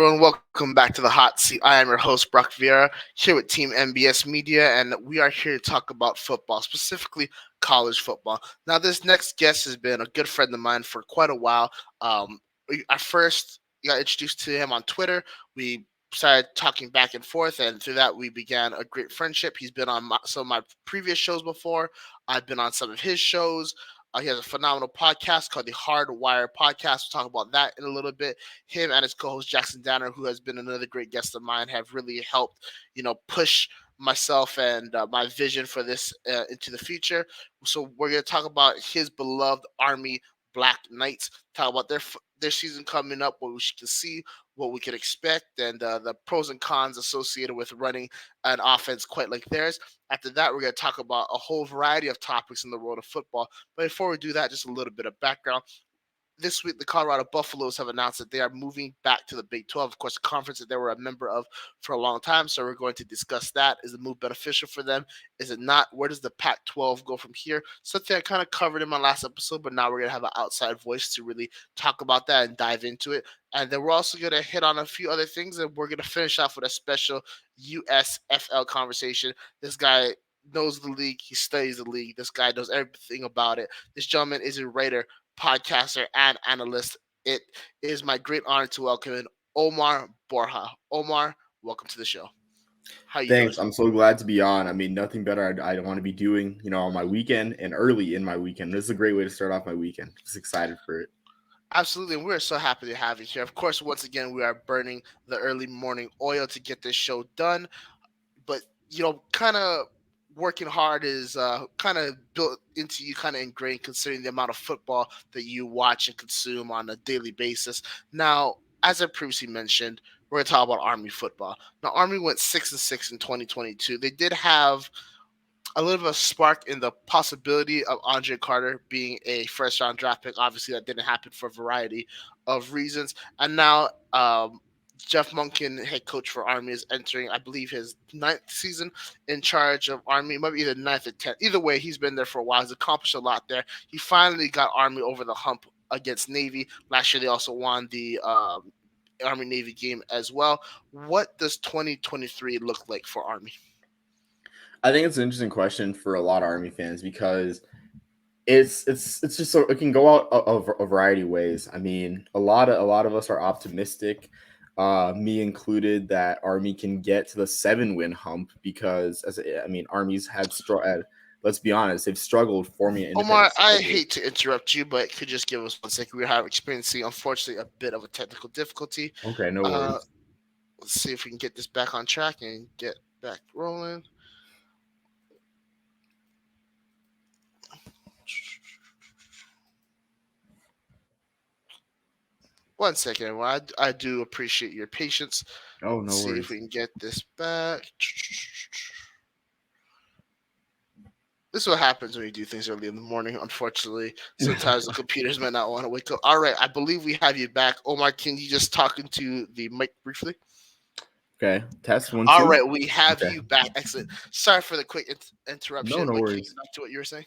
everyone, welcome back to the hot seat. I am your host, Brock Vieira, here with Team NBS Media, and we are here to talk about football, specifically college football. Now, this next guest has been a good friend of mine for quite a while. I first got introduced to him on Twitter. We started talking back and forth, and through that, we began a great friendship. He's been on some of my previous shows before. I've been on some of his shows. He has a phenomenal podcast called the Hardwire Podcast. We'll talk about that in a little bit. Him and his co-host Jackson Danner, who has been another great guest of mine, have really helped, push myself and my vision for this into the future. So we're going to talk about his beloved Army Black Knights, talk about their season coming up, what we can see, what we can expect, and the pros and cons associated with running an offense quite like theirs. After that, we're going to talk about a whole variety of topics in the world of football. But before we do that, just a little bit of background. This week, the Colorado Buffaloes have announced that they are moving back to the Big 12, of course, a conference that they were a member of for a long time. So we're going to discuss that. Is the move beneficial for them? Is it not? Where does the Pac-12 go from here? Something I kind of covered in my last episode, but now we're going to have an outside voice to really talk about that and dive into it. And then we're also going to hit on a few other things, and we're going to finish off with a special USFL conversation. This guy knows the league. He studies the league. This guy knows everything about it. This gentleman is a writer, podcaster, and analyst. It is my great honor to welcome in Omar Borja. Omar, welcome to the show. How you Thanks. doing? I'm so glad to be on. I mean, nothing better I want to be doing, on my weekend and early in my weekend. This is a great way to start off my weekend. Just excited for it. Absolutely, and we're so happy to have you here. Of course, once again, we are burning the early morning oil to get this show done. But kind of working hard is kind of built into you, kind of ingrained, considering the amount of football that you watch and consume on a daily basis. Now, as I previously mentioned, we're going to talk about Army football. Now, Army went 6-6 in 2022. They did have a little bit of a spark in the possibility of Andre Carter being a first round draft pick. Obviously, that didn't happen for a variety of reasons. And now, Jeff Monken, head coach for Army, is entering, I believe, his ninth season in charge of Army. Maybe either ninth or 10th. Either way, he's been there for a while. He's accomplished a lot there. He finally got Army over the hump against Navy. Last year, they also won the Army Navy game as well. What does 2023 look like for Army? I think it's an interesting question for a lot of Army fans because it's just so it can go out a variety of ways. I mean, a lot of us are optimistic, me included, that Army can get to the 7-win hump because Army's let's be honest, they've struggled forming an Omar, independent I schedule. hate to interrupt you, but could you just give us 1 second? We are experiencing, unfortunately, a bit of a technical difficulty. Okay, no Uh, worries. let's see if we can get this back on track and get back rolling. 1 second, everyone. I do appreciate your patience. Oh, Let's no see if worries. we can get this back. This is what happens when you do things early in the morning, unfortunately. Sometimes the computers might not want to wake up. All right, I believe we have you back. Omar, can you just talk into the mic briefly? Okay, test one, All two. right, we have Okay, you back. Excellent. Sorry for the quick no, interruption, no but can you worries. get back to what you were saying?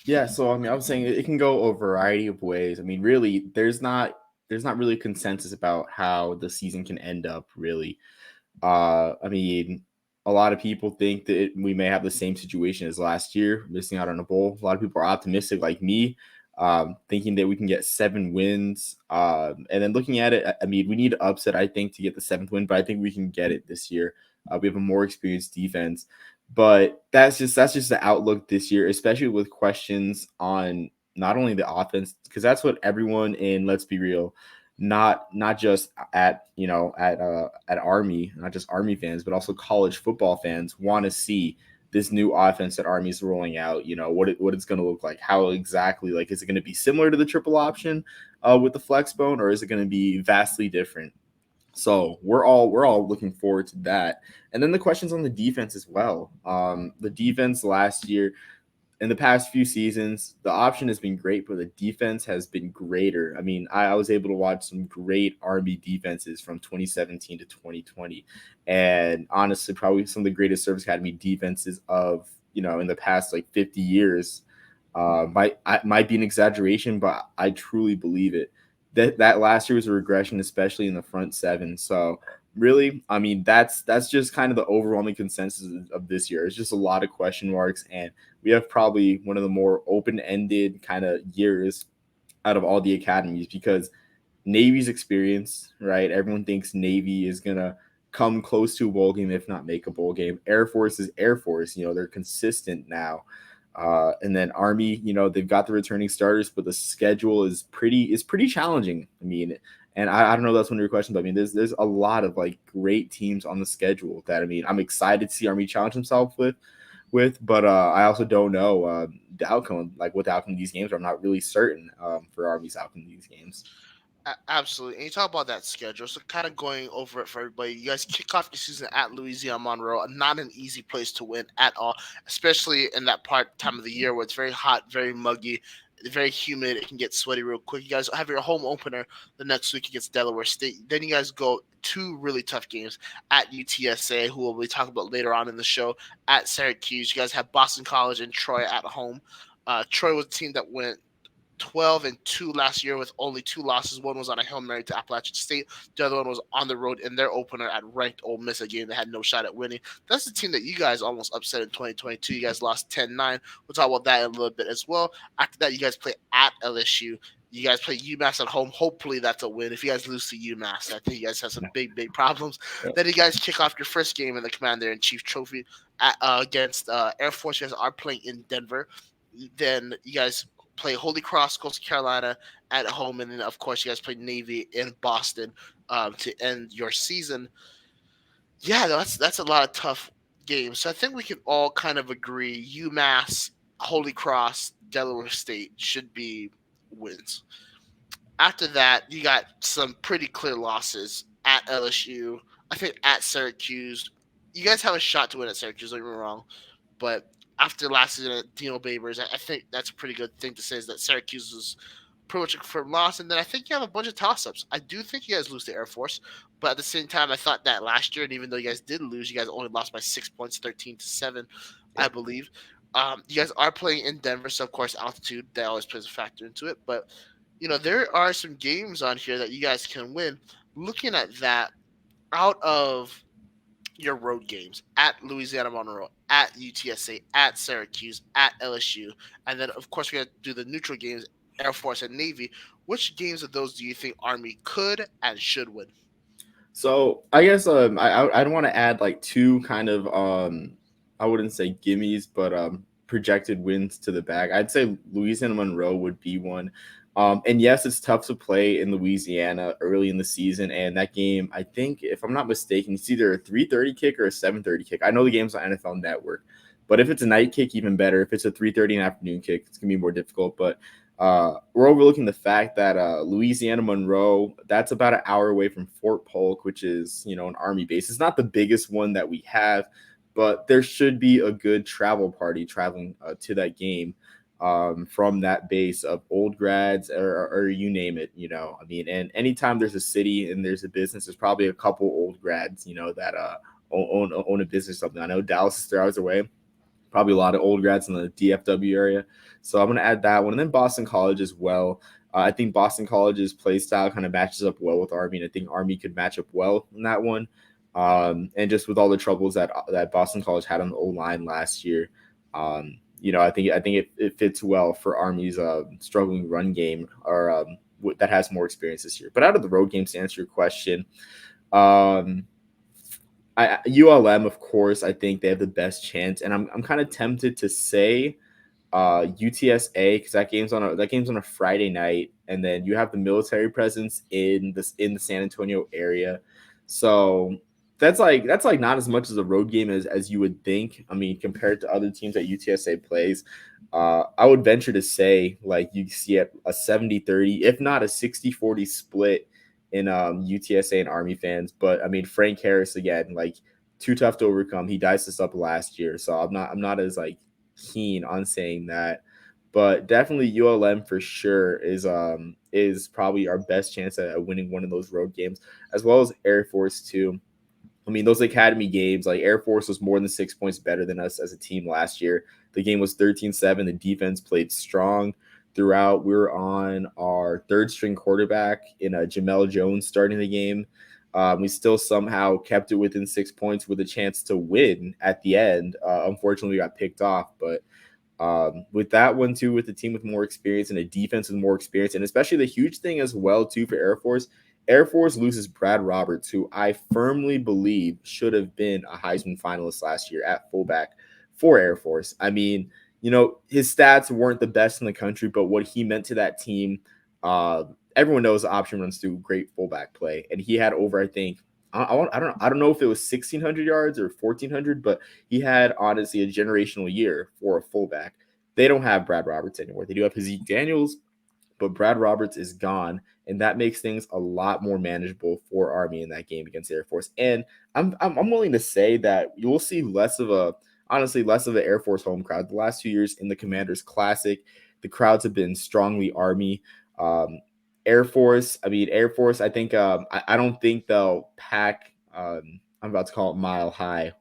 Yeah, so I mean, I was saying it can go a variety of ways. I mean, really, there's not really consensus about how the season can end up. Really, I mean, a lot of people think that we may have the same situation as last year, missing out on a bowl. A lot of people are optimistic, like me, thinking that we can get 7 wins. And then looking at it, I mean, we need to upset, I think, to get the 7th win, but I think we can get it this year. We have a more experienced defense, but that's just the outlook this year, especially with questions on not only the offense, because that's what everyone in, let's be real, not just at Army, not just Army fans, but also college football fans want to see this new offense that Army's rolling out. What it's going to look like, how exactly, like, is it going to be similar to the triple option with the flex bone, or is it going to be vastly different? So we're all looking forward to that. And then the questions on the defense as well. The defense last year, in the past few seasons, the option has been great, but the defense has been greater. I mean, I was able to watch some great Army defenses from 2017 to 2020. And honestly, probably some of the greatest service academy defenses of, in the past like 50 years. Might be an exaggeration, but I truly believe it. that last year was a regression, especially in the front seven. So really, I mean, that's just kind of the overwhelming consensus of this year. It's just a lot of question marks, and we have probably one of the more open ended kind of years out of all the academies because Navy's experience, right? Everyone thinks Navy is gonna come close to a bowl game, if not make a bowl game. Air Force is Air Force. They're consistent now. And then Army, they've got the returning starters, but the schedule is pretty challenging. I mean, and I don't know if that's one of your questions, but I mean, there's a lot of like great teams on the schedule that I mean I'm excited to see Army challenge himself with, but I also don't know the outcome, like what the outcome of these games are. I'm not really certain for Army's outcome of these games. Absolutely. And you talk about that schedule. So, kind of going over it for everybody, you guys kick off your season at Louisiana Monroe, not an easy place to win at all, especially in that time of the year where it's very hot, very muggy, very humid. It can get sweaty real quick. You guys have your home opener the next week against Delaware State. Then you guys go two really tough games at UTSA, who we'll be talking about later on in the show, at Syracuse. You guys have Boston College and Troy at home. Troy was a team that went 12-2 last year with only two losses. One was on a Hail Mary to Appalachian State. The other one was on the road in their opener at ranked Ole Miss, a game they had no shot at winning. That's the team that you guys almost upset in 2022. You guys lost 10-9. We'll talk about that in a little bit as well. After that, you guys play at LSU. You guys play UMass at home. Hopefully that's a win. If you guys lose to UMass, I think you guys have some big problems. Yeah. Then you guys kick off your first game in the Commander-in-Chief Trophy against Air Force. You guys are playing in Denver. Then you guys play Holy Cross, Coastal Carolina at home, and then of course you guys play Navy in Boston to end your season. Yeah, that's a lot of tough games. So I think we can all kind of agree UMass, Holy Cross, Delaware State should be wins. After that, you got some pretty clear losses at LSU. I think at Syracuse, you guys have a shot to win at Syracuse. Don't get me wrong, but after last season at Dino Babers, I think that's a pretty good thing to say is that Syracuse was pretty much a confirmed loss. And then I think you have a bunch of toss ups. I do think you guys lose to Air Force, but at the same time, I thought that last year, and even though you guys did lose, you guys only lost by 6 points, 13-7, I believe. You guys are playing in Denver, so of course altitude that always plays a factor into it. But there are some games on here that you guys can win. Looking at that, out of your road games at Louisiana Monroe, at UTSA, at Syracuse, at LSU, and then of course we have to do the neutral games, Air Force and Navy. Which games of those do you think Army could and should win? So I guess I'd want to add like two kind of I wouldn't say gimmies, but projected wins to the bag. I'd say Louisiana Monroe would be one. And yes, it's tough to play in Louisiana early in the season. And that game, I think, if I'm not mistaken, it's either a 3:30 kick or a 7:30 kick. I know the game's on NFL Network, but if it's a night kick, even better. If it's a 3:30 in afternoon kick, it's gonna be more difficult. But we're overlooking the fact that Louisiana Monroe, that's about an hour away from Fort Polk, which is, an Army base. It's not the biggest one that we have, but there should be a good travel party traveling to that game from that base of old grads or you name it. I mean, and anytime there's a city and there's a business, there's probably a couple old grads, that own a business or something. I know Dallas is 3 hours away, probably a lot of old grads in the DFW area. So I'm going to add that one. And then Boston College as well. I think Boston College's play style kind of matches up well with Army, and I think Army could match up well in that one. And just with all the troubles that Boston College had on the O-line last year, I think it fits well for Army's struggling run game or that has more experience this year. But out of the road games, to answer your question, ULM, of course, I think they have the best chance, and I'm kind of tempted to say UTSA because that game's on a Friday night, and then you have the military presence in the San Antonio area, so that's like not as much as a road game as you would think. I mean, compared to other teams that UTSA plays, I would venture to say like you see a 70-30, if not a 60-40 split in UTSA and Army fans. But I mean, Frank Harris again, like too tough to overcome. He diced us up last year, so I'm not as like keen on saying that. But definitely ULM for sure is probably our best chance at winning one of those road games, as well as Air Force too. I mean, those academy games, like Air Force was more than 6 points better than us as a team last year. The game was 13-7. The defense played strong. throughout. We were on our third string quarterback in Jamel Jones starting the game. We still somehow kept it within 6 points with a chance to win at the end. Unfortunately, we got picked off, but with that one too, with the team with more experience and a defense with more experience, and especially the huge thing as well too for Air Force. Air Force loses Brad Roberts, who I firmly believe should have been a Heisman finalist last year at fullback for Air Force. I mean, his stats weren't the best in the country, but what he meant to that team, uh, everyone knows the option runs through great fullback play, and he had over, I think, I don't know if it was 1,600 yards or 1,400, but he had honestly a generational year for a fullback. They don't have Brad Roberts anymore. They do have Zeke Daniels, but Brad Roberts is gone, and that makes things a lot more manageable for Army in that game against Air Force. And I'm willing to say that you will see less of an Air Force home crowd. The last 2 years in the Commanders Classic, the crowds have been strongly Army. Um, Air Force. I think I don't think they'll pack. I'm about to call it Mile High,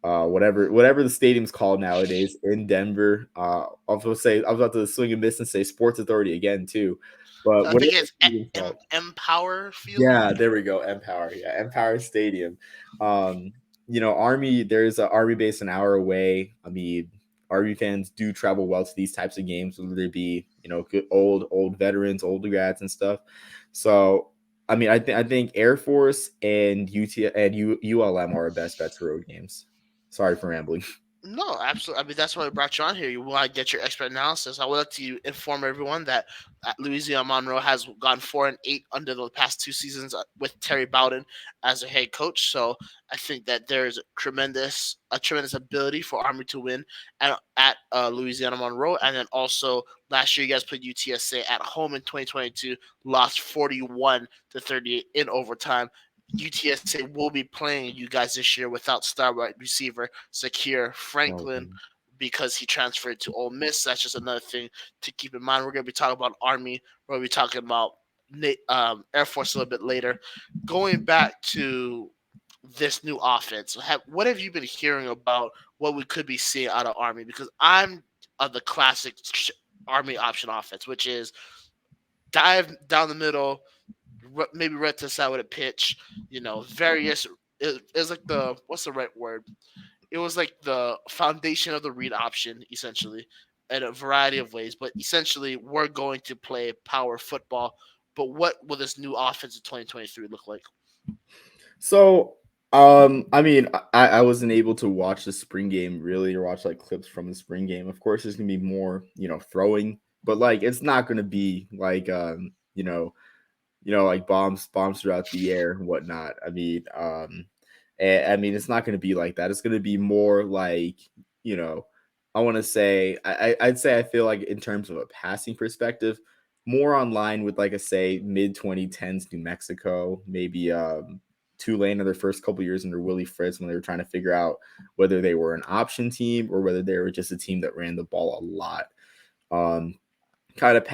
whatever the stadium's called nowadays in Denver. I was about to swing and miss and say Sports Authority again too, but I whatever think the it's stadium's called. Empower Field. Yeah, there we go. Empower. Yeah, Empower Stadium. Um, Army, there's an Army base an hour away. I mean, Army fans do travel well to these types of games, whether they be, good old veterans, old grads and stuff. So I think Air Force and ULM are our best bets for road games. Sorry for rambling. No, absolutely. I mean, that's why we brought you on here. You want to get your expert analysis. I would like to inform everyone that Louisiana Monroe has gone 4-8 under the past 2 seasons with Terry Bowden as a head coach. So I think that there's a tremendous ability for Army to win at Louisiana Monroe. And then also last year, you guys played UTSA at home in 2022, lost 41-38 in overtime. UTSA will be playing you guys this year without star wide receiver Zakir Oh, Franklin because he transferred to Ole Miss. That's just another thing to keep in mind. We're going to be talking about Army. We're going to be talking about Air Force a little bit later. Going back to this new offense, what have you been hearing about what we could be seeing out of Army? Because I'm of the classic Army option offense, which is dive down the middle, maybe red to the side with a pitch. Various. It's like the what's the right word? It was like the foundation of the read option, essentially, in a variety of ways. But essentially, we're going to play power football. But what will this new offense in 2023 look like? So, I wasn't able to watch the spring game really, or watch like clips from the spring game. Of course, there's gonna be more, throwing, but like it's not gonna be like, like bombs throughout the air and whatnot. It's not going to be like that. It's going to be more like, you know, I want to say, I'd say I feel like in terms of a passing perspective, more online with like a say mid 2010s New Mexico, maybe Tulane in their first couple years under Willie Fritz when they were trying to figure out whether they were an option team or whether they were just a team that ran the ball a lot. Um, Kind of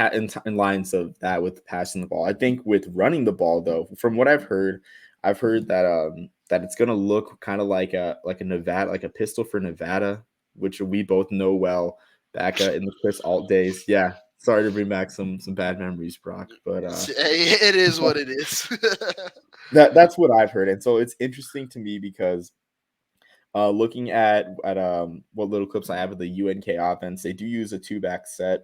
in lines of that with passing the ball. I think with running the ball, though, from what I've heard that it's gonna look kind of like a Nevada, like a pistol for Nevada, which we both know well back in the Chris Alt days. Yeah, sorry to bring back some bad memories, Brock, but It is what it is. that's what I've heard, and so it's interesting to me because looking at what little clips I have of the UNK offense, they do use a two back set.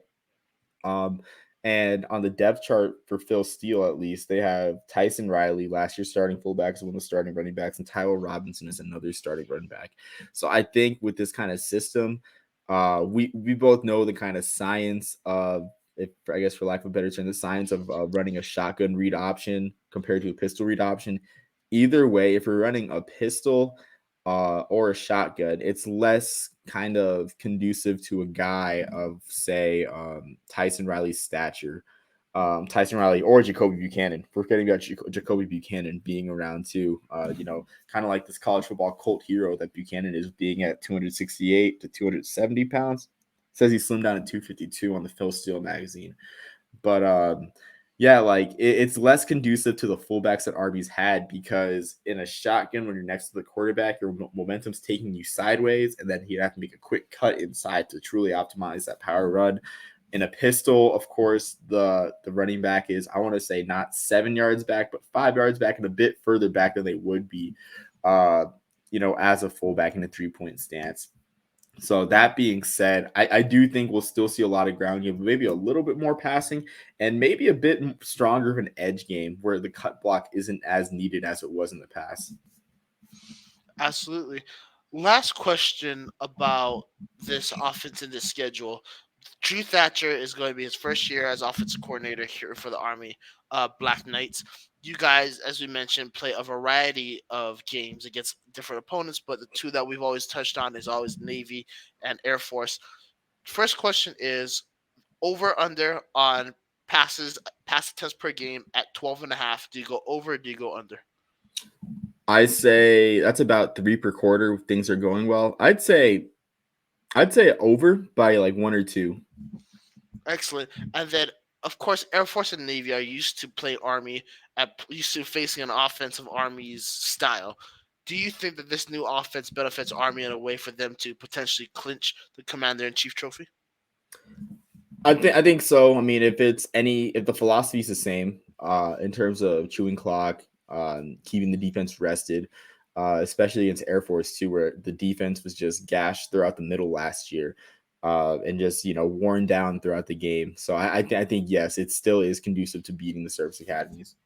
Um, and on the depth chart for Phil Steele, at least, they have Tyson Riley, last year's starting fullback, is one of the starting running backs, and Tyler Robinson is another starting running back. So I think with this kind of system, we both know the kind of science of, if I guess for lack of a better term, the science of running a shotgun read option compared to a pistol read option. Either way, if you're running a pistol or a shotgun, it's less kind of conducive to a guy of, say, Tyson Riley's stature. Tyson Riley or Jacoby Buchanan. Forgetting about Jacoby Buchanan being around too. Kind of like this college football cult hero that Buchanan is, being at 268 to 270 pounds. Says he slimmed down at 252 on the Phil Steele magazine. But yeah, like it's less conducive to the fullbacks that Arby's had, because in a shotgun, when you're next to the quarterback, your momentum's taking you sideways, and then he'd have to make a quick cut inside to truly optimize that power run. In a pistol, of course, the running back is, I want to say, not 7 yards back, but 5 yards back and a bit further back than they would be, uh, as a fullback in a 3-point stance. So that being said, I do think we'll still see a lot of ground game, maybe a little bit more passing, and maybe a bit stronger of an edge game where the cut block isn't as needed as it was in the past. Absolutely. Last question about this offense and this schedule. Drew Thatcher is going to be his first year as offensive coordinator here for the Army Black Knights. You guys, as we mentioned, play a variety of games against different opponents, but the two that we've always touched on is always Navy and Air Force. First question is over under on pass attempts per game at 12 and a half. Do you go over or do you go under? I say that's about 3 per quarter if things are going well. I'd say over by like 1 or 2. Excellent. And then, of course, Air Force and Navy are used to play Army, used to facing an offensive Army's style. Do you think that this new offense benefits Army in a way for them to potentially clinch the Commander in Chief trophy? I think so. I mean, if the philosophy is the same, in terms of chewing clock, keeping the defense rested, especially against Air Force too, where the defense was just gashed throughout the middle last year, and just worn down throughout the game. So I think yes, it still is conducive to beating the service academies.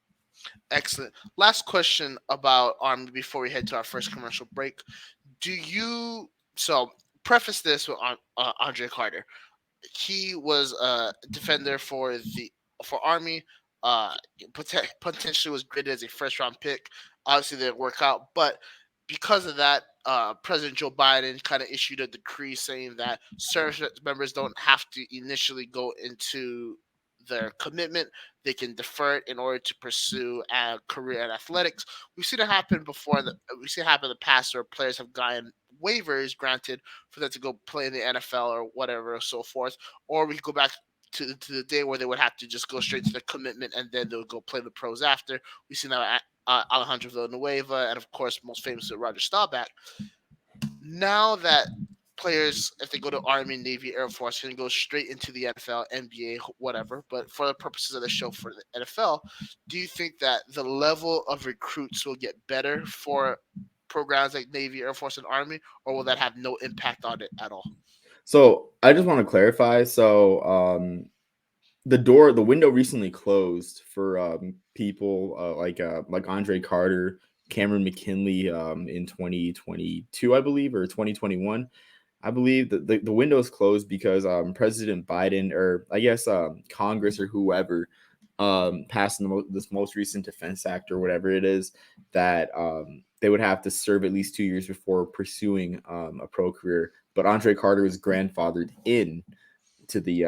Excellent. Last question about Army before we head to our first commercial break. Do you so preface this with Andre Carter? He was a defender for Army. Uh, Potentially was graded as a first round pick. Obviously, didn't work out, but because of that, President Joe Biden kind of issued a decree saying that service members don't have to initially go into their commitment. They can defer it in order to pursue a career in athletics. We've seen it happen before. We've seen it happen in the past where players have gotten waivers granted for them to go play in the NFL or whatever, or so forth. Or we could go back to the day where they would have to just go straight to the commitment and then they would go play the pros after. We've seen that at Alejandro Villanueva and, of course, most famously Roger Staubach. Now that players, if they go to Army, Navy, Air Force, can go straight into the NFL, NBA, whatever. But for the purposes of the show for the NFL, do you think that the level of recruits will get better for programs like Navy, Air Force, and Army, or will that have no impact on it at all? So I just want to clarify. So the window recently closed for people like Andre Carter, Cameron McKinley, in 2022, I believe, or 2021. I believe that the window is closed because President Biden, or I guess Congress or whoever, passed this most recent Defense Act or whatever it is, that they would have to serve at least 2 years before pursuing a pro career. But Andre Carter was grandfathered in to the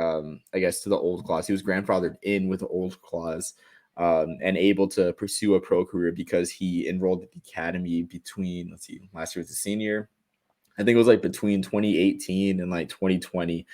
I guess to the old clause. He was grandfathered in with the old clause, and able to pursue a pro career because he enrolled at the academy between, let's see, last year was a senior. I think it was like between 2018 and like 2020.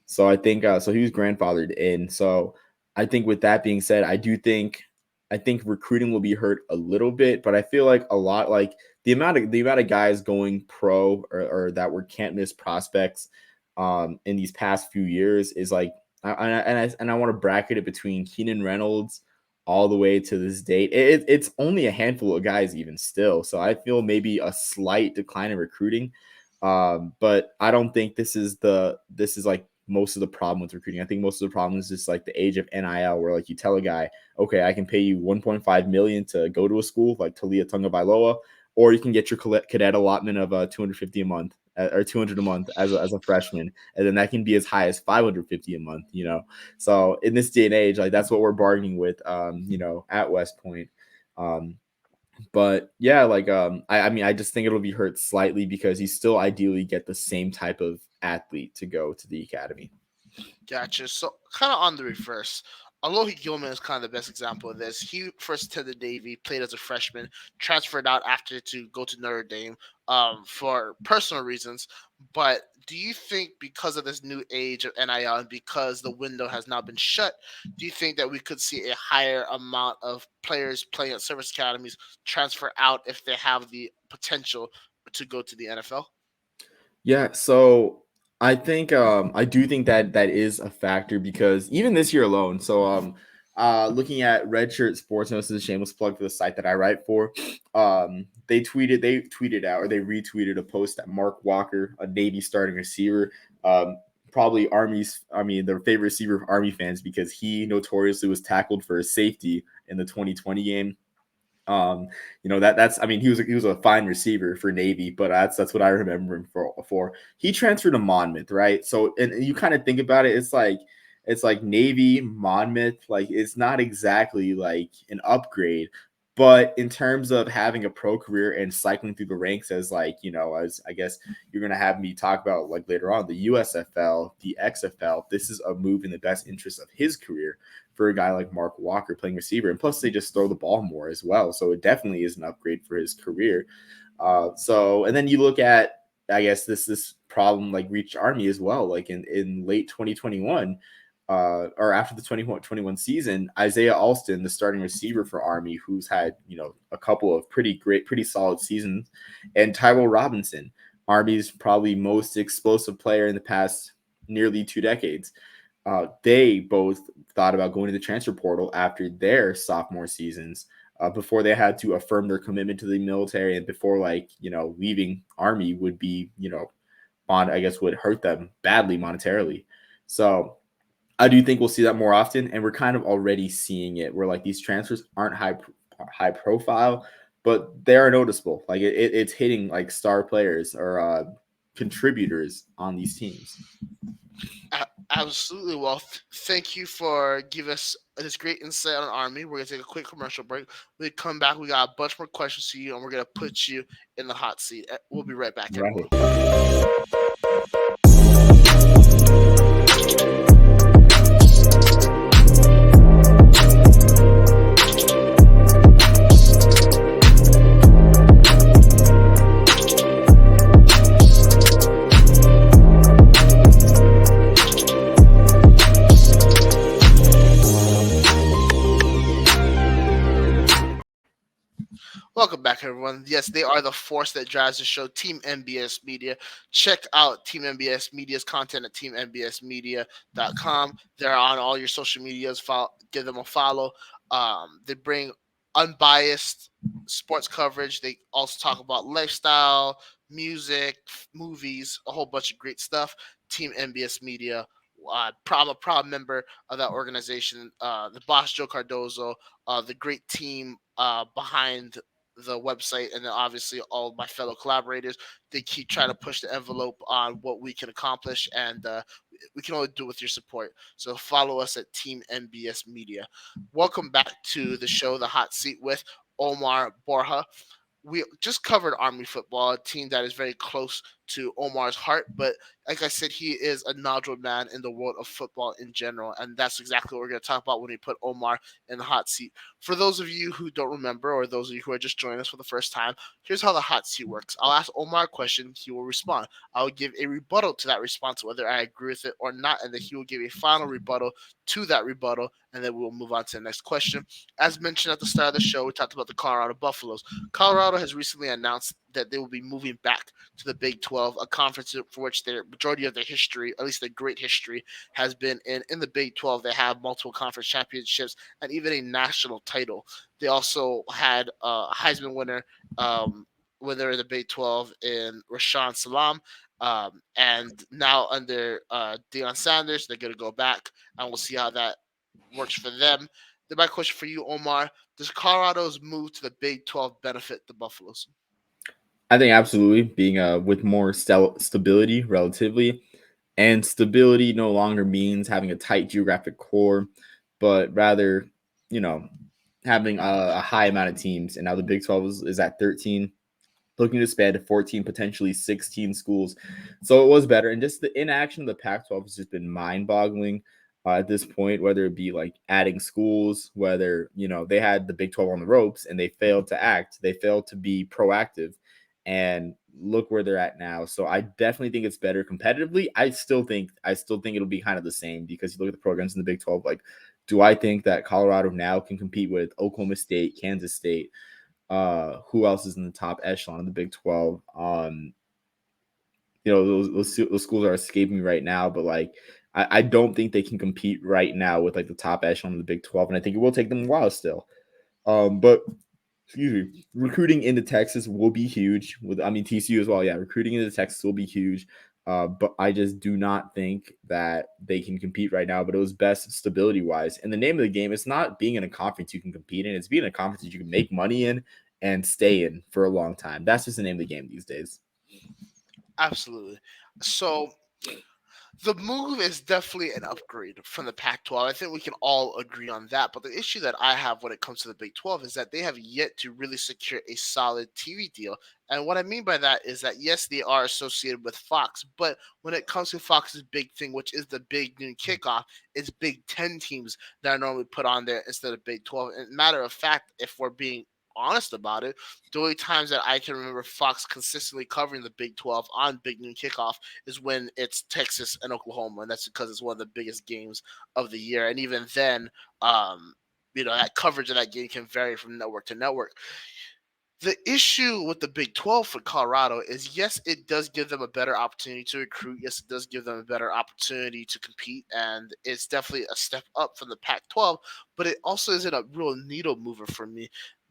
So I think so he was grandfathered in. So I think with that being said, I think recruiting will be hurt a little bit, but I feel like a lot, like the amount of guys going pro, or that were can't miss prospects in these past few years is like, and I want to bracket it between Keenan Reynolds all the way to this date. It's only a handful of guys even still. So I feel maybe a slight decline in recruiting. But I don't think this is like most of the problem with recruiting. I think most of the problem is just like the age of NIL, where like you tell a guy, okay, I can pay you 1.5 million to go to a school like Talia Tungabailoa, or you can get your cadet allotment of 250 a month, or 200 a month as a freshman, and then that can be as high as 550 a month. So in this day and age, like that's what we're bargaining with, at West Point. Um, but yeah, like I mean, I just think it'll be hurt slightly because you still ideally get the same type of athlete to go to the academy. Gotcha. So, kind of on the reverse, Alohi Gilman is kind of the best example of this. He first attended Navy, played as a freshman, transferred out after to go to Notre Dame for personal reasons. But do you think because of this new age of NIL and because the window has now been shut, do you think that we could see a higher amount of players playing at service academies transfer out if they have the potential to go to the NFL? Yeah, so I do think that that is a factor because even this year alone. Looking at Redshirt Sports, and this is a shameless plug for the site that I write for. They tweeted out or they retweeted a post that Mark Walker, a Navy starting receiver, um, probably their favorite receiver of Army fans because he notoriously was tackled for a safety in the 2020 game. um, that's I mean he was a fine receiver for Navy, but that's what I remember him for. He transferred to Monmouth, right? So and you kind of think about it, it's like Navy, Monmouth, like it's not exactly like an upgrade, but in terms of having a pro career and cycling through the ranks as as I guess you're gonna have me talk about like later on the USFL, the XFL, this is a move in the best interest of his career for a guy like Mark Walker playing receiver. And plus, they just throw the ball more as well. So it definitely is an upgrade for his career. And then you look at, I guess, this problem like reached Army as well. Like in late 2021, or after the 2021 season, Isaiah Alston, the starting receiver for Army, who's had a couple of pretty solid seasons, and Tyrell Robinson, Army's probably most explosive player in the past nearly 2 decades. They both thought about going to the transfer portal after their sophomore seasons, before they had to affirm their commitment to the military and before leaving Army would be I guess would hurt them badly monetarily. So I do think we'll see that more often, and we're kind of already seeing it where like these transfers aren't high profile, but they are noticeable. Like it's hitting like star players or contributors on these teams. Absolutely. Well, thank you for giving us this great insight on Army. We're gonna take a quick commercial break. When we come back, we got a bunch more questions to you, and we're gonna put you in the hot seat. We'll be right back, everyone. Right. Welcome back, everyone. Yes, they are the force that drives the show, Team NBS Media. Check out Team NBS Media's content at teamnbsmedia.com. They're on all your social medias. Give them a follow. They bring unbiased sports coverage. They also talk about lifestyle, music, movies, a whole bunch of great stuff. Team NBS Media. I'm a proud member of that organization. The boss, Joe Cardozo, the great team behind the website, and then obviously all of my fellow collaborators. They keep trying to push the envelope on what we can accomplish, and we can only do it with your support. So follow us at Team NBS Media. Welcome back to the show, The Hot Seat with Omar Borja. We just covered Army football, a team that is very close to Omar's heart. But like I said, he is a nodule man in the world of football in general, and that's exactly what we're going to talk about when we put Omar in the hot seat. For those of you who don't remember, or those of you who are just joining us for the first time, here's how the hot seat works. I'll ask Omar a question, he will respond. I will give a rebuttal to that response, whether I agree with it or not, and then he will give a final rebuttal to that rebuttal, and then we will move on to the next question. As mentioned at the start of the show, we talked about the Colorado Buffaloes. Colorado has recently announced that they will be moving back to the Big 12, a conference for which their majority of their history, at least their great history, has been in. In the Big 12, they have multiple conference championships and even a national title. They also had a Heisman winner when they were in the Big 12 in Rashawn Salam. And now under Deion Sanders, they're going to go back, and we'll see how that works for them. Then my question for you, Omar: does Colorado's move to the Big 12 benefit the Buffaloes? I think absolutely being with more stability relatively, and stability no longer means having a tight geographic core, but rather, you know, having a high amount of teams. And now the Big 12 is at 13, looking to expand to 14, potentially 16 schools. So it was better. And just the inaction of the Pac 12 has just been mind boggling at this point, whether it be like adding schools, whether, they had the Big 12 on the ropes and they failed to act, they failed to be proactive. And look where they're at now. So I definitely think it's better competitively. I still think it'll be kind of the same because you look at the programs in the Big 12, like, do I think that Colorado now can compete with Oklahoma State, Kansas State? Who else is in the top echelon of the Big 12? those schools are escaping me right now, but like I don't think they can compete right now with like the top echelon of the Big 12, and I think it will take them a while still. But excuse me, recruiting into Texas will be huge. With I mean TCU as well. Yeah, recruiting into Texas will be huge. But I just do not think that they can compete right now. But it was best stability wise. And the name of the game is not being in a conference you can compete in. It's being in a conference that you can make money in and stay in for a long time. That's just the name of the game these days. Absolutely. So the move is definitely an upgrade from the Pac-12. I think we can all agree on that. But the issue that I have when it comes to the Big 12 is that they have yet to really secure a solid TV deal. And what I mean by that is that, yes, they are associated with Fox, but when it comes to Fox's big thing, which is the big noon kickoff, it's Big 10 teams that are normally put on there instead of Big 12. And matter of fact, if we're being honest about it, the only times that I can remember Fox consistently covering the Big 12 on Big Noon Kickoff is when it's Texas and Oklahoma, and that's because it's one of the biggest games of the year. And even then, um, that coverage of that game can vary from network to network. The issue with the Big 12 for Colorado is, yes, it does give them a better opportunity to recruit. Yes, it does give them a better opportunity to compete, and it's definitely a step up from the Pac 12, but it also isn't a real needle mover for me.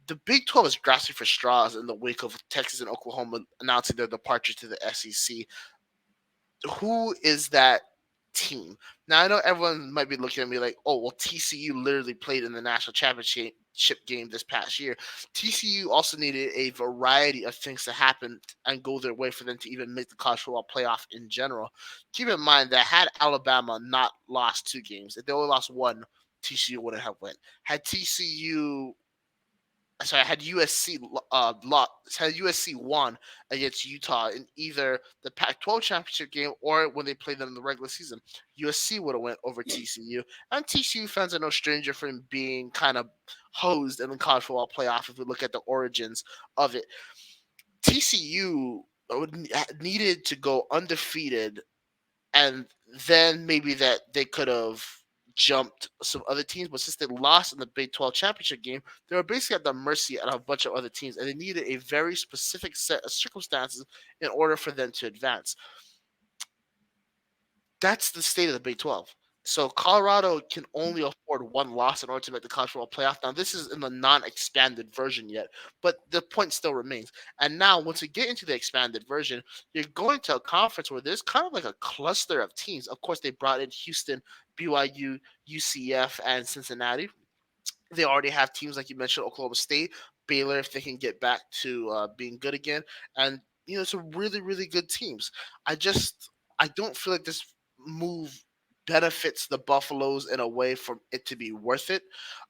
The Big 12 is grasping for straws in the wake of Texas and Oklahoma announcing their departure to the SEC. Who is that team? Now I know everyone might be looking at me like, oh well, TCU literally played in the national championship game this past year. TCU also needed a variety of things to happen and go their way for them to even make the college football playoff in general. Keep in mind that had Alabama not lost 2 games, if they only lost one, TCU wouldn't have went. Had USC had USC won against Utah in either the Pac-12 championship game or when they played them in the regular season, USC would have went over TCU. And TCU fans are no stranger from being kind of hosed in the college football playoff. If we look at the origins of it, TCU needed to go undefeated, and then maybe that they could have jumped some other teams. But since they lost in the Big 12 championship game, they were basically at the mercy of a bunch of other teams, and they needed a very specific set of circumstances in order for them to advance. That's the state of the Big 12. So Colorado can only afford one loss in order to make the college football playoff. Now this is in the non-expanded version yet, but the point still remains. And now once we get into the expanded version, you're going to a conference where there's kind of like a cluster of teams. Of course, they brought in Houston, BYU, UCF, and Cincinnati. They already have teams like you mentioned, Oklahoma State, Baylor, if they can get back to being good again, and some really really good teams. I don't feel like this move benefits the Buffaloes in a way for it to be worth it.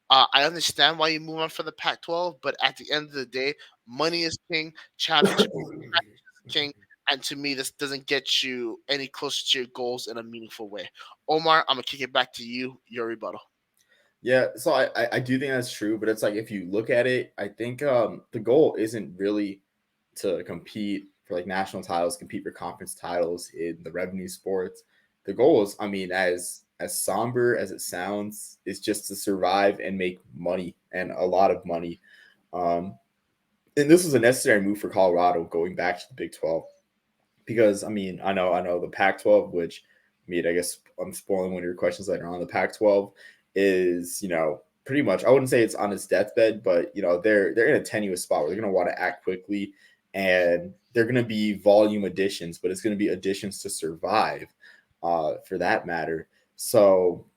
I understand why you move on for the Pac-12, but at the end of the day, money is king, championship is king, and to me, this doesn't get you any closer to your goals in a meaningful way. Omar, I'm gonna kick it back to you. Your rebuttal. Yeah, so I do think that's true, but it's like if you look at it, I think the goal isn't really to compete for like national titles, compete for conference titles in the revenue sports. The goal is, I mean, as somber as it sounds, is just to survive and make money and a lot of money. Um, and this was a necessary move for Colorado going back to the Big 12 because I know the Pac-12, which I mean, I guess I'm spoiling one of your questions later on. The Pac-12 is, pretty much, I wouldn't say it's on its deathbed, but they're in a tenuous spot where they're going to want to act quickly, and they're going to be volume additions, but it's going to be additions to survive, for that matter. So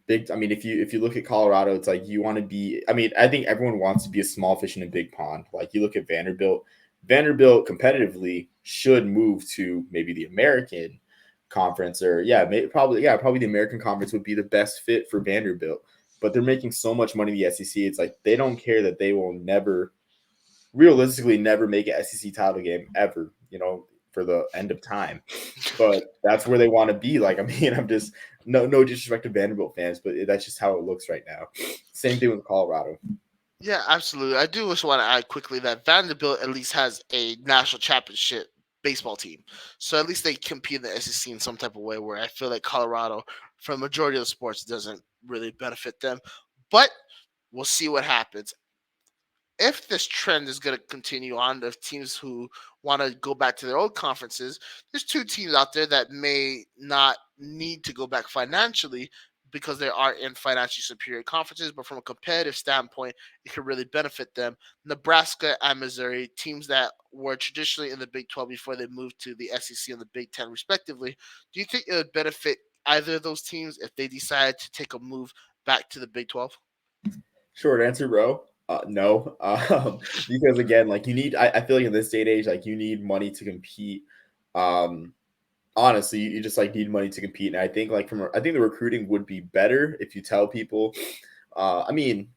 big. I mean, if you look at Colorado, it's like you want to be. I mean, I think everyone wants to be a small fish in a big pond. Like you look at Vanderbilt. Vanderbilt competitively should move to maybe the American conference, or probably the American conference would be the best fit for Vanderbilt. But they're making so much money in the SEC. It's like they don't care that they will never, realistically, never make an SEC title game ever. For the end of time. But that's where they want to be. Like, I mean, I'm just no disrespect to Vanderbilt fans, but that's just how it looks right now. Same thing with Colorado. Yeah, absolutely. I do just want to add quickly that Vanderbilt at least has a national championship baseball team. So at least they compete in the SEC in some type of way, where I feel like Colorado, for a majority of the sports, doesn't really benefit them. But we'll see what happens. if this trend is going to continue on of teams who want to go back to their old conferences, there's two teams out there that may not need to go back financially because they are in financially superior conferences, but from a competitive standpoint, it could really benefit them. Nebraska and Missouri, teams that were traditionally in the Big 12 before they moved to the SEC and the Big 10, respectively. Do you think it would benefit either of those teams if they decide to take a move back to the Big 12? Short answer, bro. No, because again, like you need. I feel like in this day and age, like you need money to compete. Um, Honestly, you just like need money to compete, and I think like I think the recruiting would be better if you tell people. I mean,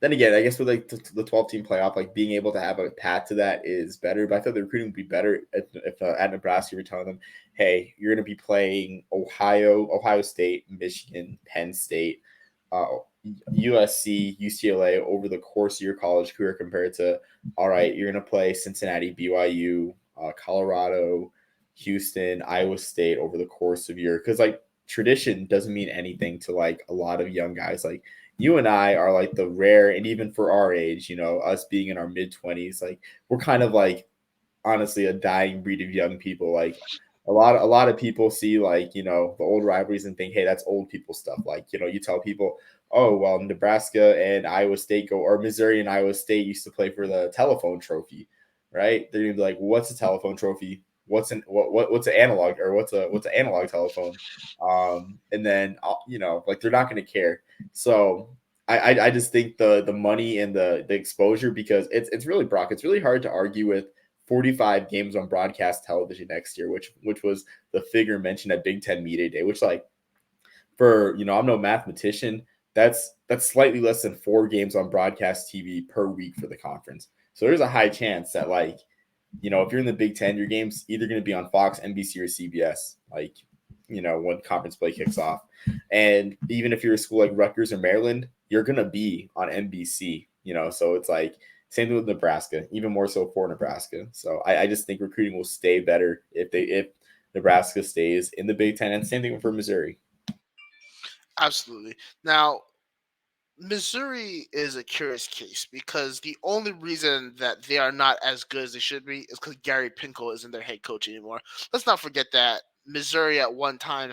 then again, I guess with like the 12 team playoff, like being able to have a path to that is better. But I thought the recruiting would be better if at Nebraska you're telling them, hey, you're going to be playing Ohio State, Michigan, Penn State, uh, USC, UCLA over the course of your college career compared to, all right, you're going to play Cincinnati, BYU, Colorado, Houston, Iowa State over the course of your, because like tradition doesn't mean anything to like a lot of young guys. Like you and I are like the rare, and even for our age, us being in our mid 20s, like we're kind of like honestly a dying breed of young people. Like a lot of people see like the old rivalries and think, hey, that's old people stuff. Like you tell people, oh well, Nebraska and Iowa State go, or Missouri and Iowa State used to play for the telephone trophy, right? They're gonna be like, what's a telephone trophy? What's an analog, or what's an analog telephone? And then like they're not gonna care. So I just think the money and the exposure, because it's really, Brock, it's really hard to argue with 45 games on broadcast television next year, which was the figure mentioned at Big Ten Media Day, which like for I'm no mathematician, that's slightly less than 4 games on broadcast TV per week for the conference. So there's a high chance that like if you're in the Big Ten, your game's either going to be on Fox, NBC, or CBS. Like when conference play kicks off, and even if you're a school like Rutgers or Maryland, you're going to be on NBC. So it's like same thing with Nebraska, even more so for Nebraska. So I just think recruiting will stay better if Nebraska stays in the Big Ten, and same thing for Missouri. Absolutely. Now, Missouri is a curious case because the only reason that they are not as good as they should be is because Gary Pinkel isn't their head coach anymore. Let's not forget that Missouri at one time